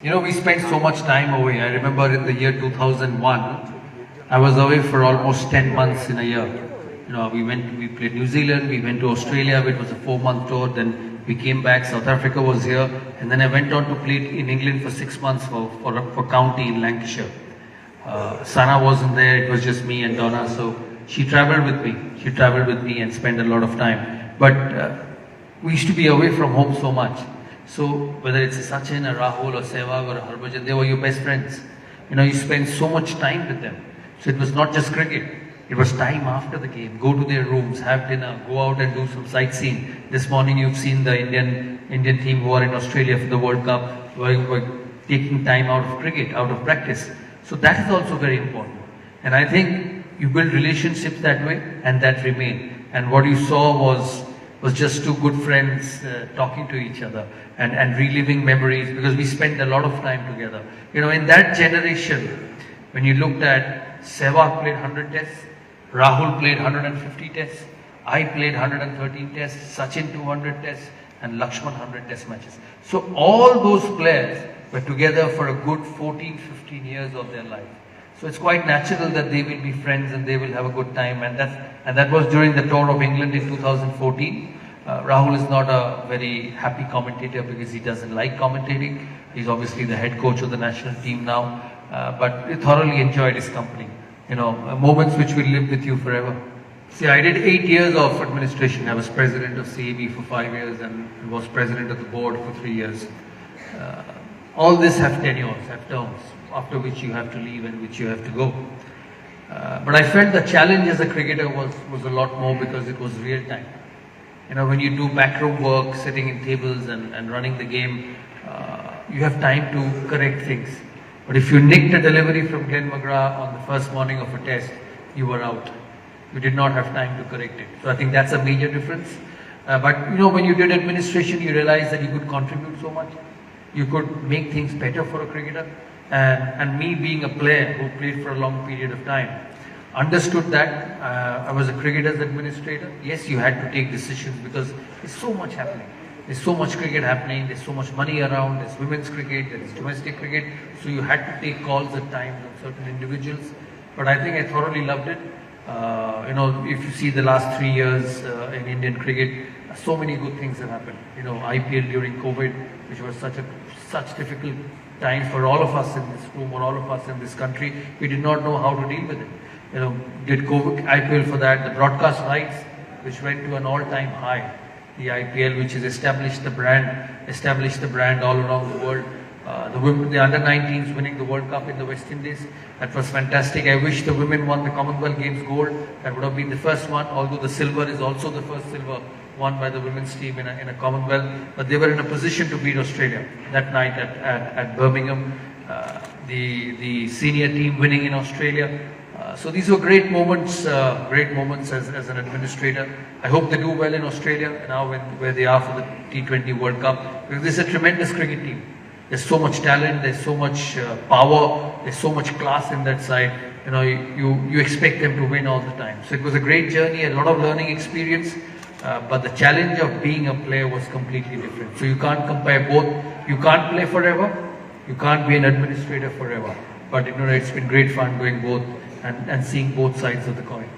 You know, we spent so much time away. I remember in the year 2001, I was away for almost 10 months in a year. You know, we played New Zealand, we went to Australia, it was a 4-month tour, then we came back, South Africa was here, and then I went on to play in England for 6 months for county in Lancashire. Sana wasn't there, it was just me and Donna, so she traveled with me. She traveled with me and spent a lot of time. But we used to be away from home so much. So whether it's a Sachin, a Rahul, or Sehwag, or a Harbhajan, they were your best friends. You know, you spend so much time with them. So it was not just cricket. It was time after the game. Go to their rooms, have dinner, go out and do some sightseeing. This morning you've seen the Indian team who are in Australia for the World Cup were taking time out of cricket, out of practice. So that is also very important. And I think you build relationships that way, and that remain. And what you saw was just two good friends talking to each other and reliving memories, because we spent a lot of time together. You know, in that generation, when you looked at Sehwag played 100 tests, Rahul played 150 tests, I played 113 tests, Sachin 200 tests, and Lakshman 100 test matches. So all those players were together for a good 14, 15 years of their life. So it's quite natural that they will be friends and they will have a good time, and that was during the tour of England in 2014. Rahul is not a very happy commentator because he doesn't like commentating. He's obviously the head coach of the national team now, but he thoroughly enjoyed his company. You know, moments which will live with you forever. See, I did 8 years of administration. I was president of CAB for 5 years and was president of the board for 3 years. All this have tenures, have terms, after which you have to leave and which you have to go. But I felt the challenge as a cricketer was a lot more because it was real time. You know, when you do backroom work, sitting in tables and running the game, you have time to correct things. But if you nicked a delivery from Glenn McGrath on the first morning of a test, you were out. You did not have time to correct it. So I think that's a major difference. But you know, when you did administration, you realized that you could contribute so much. You could make things better for a cricketer. And me being a player who played for a long period of time, understood that. I was a cricketer's administrator. Yes, you had to take decisions because there's so much happening. There's so much cricket happening, there's so much money around, there's women's cricket, there's domestic cricket. So you had to take calls at times on certain individuals. But I think I thoroughly loved it. You know, if you see the last 3 years in Indian cricket, so many good things have happened. You know, IPL during COVID, which was such difficult time for all of us in this room or all of us in this country. We did not know how to deal with it. You know, did COVID, IPL for that, the broadcast rights, which went to an all-time high. The IPL, which has established the brand all around the world. The under-19s winning the World Cup in the West Indies, that was fantastic. I wish the women won the Commonwealth Games gold. That would have been the first one, although the silver is also the first silver won by the women's team in a Commonwealth. But they were in a position to beat Australia that night at Birmingham. The senior team winning in Australia. So these were great moments as an administrator. I hope they do well in Australia now where they are for the T20 World Cup. Because this is a tremendous cricket team. There's so much talent, there's so much power, there's so much class in that side. You know, you expect them to win all the time. So it was a great journey, a lot of learning experience. But the challenge of being a player was completely different. So you can't compare both. You can't play forever. You can't be an administrator forever. But you know, it's been great fun doing both and seeing both sides of the coin.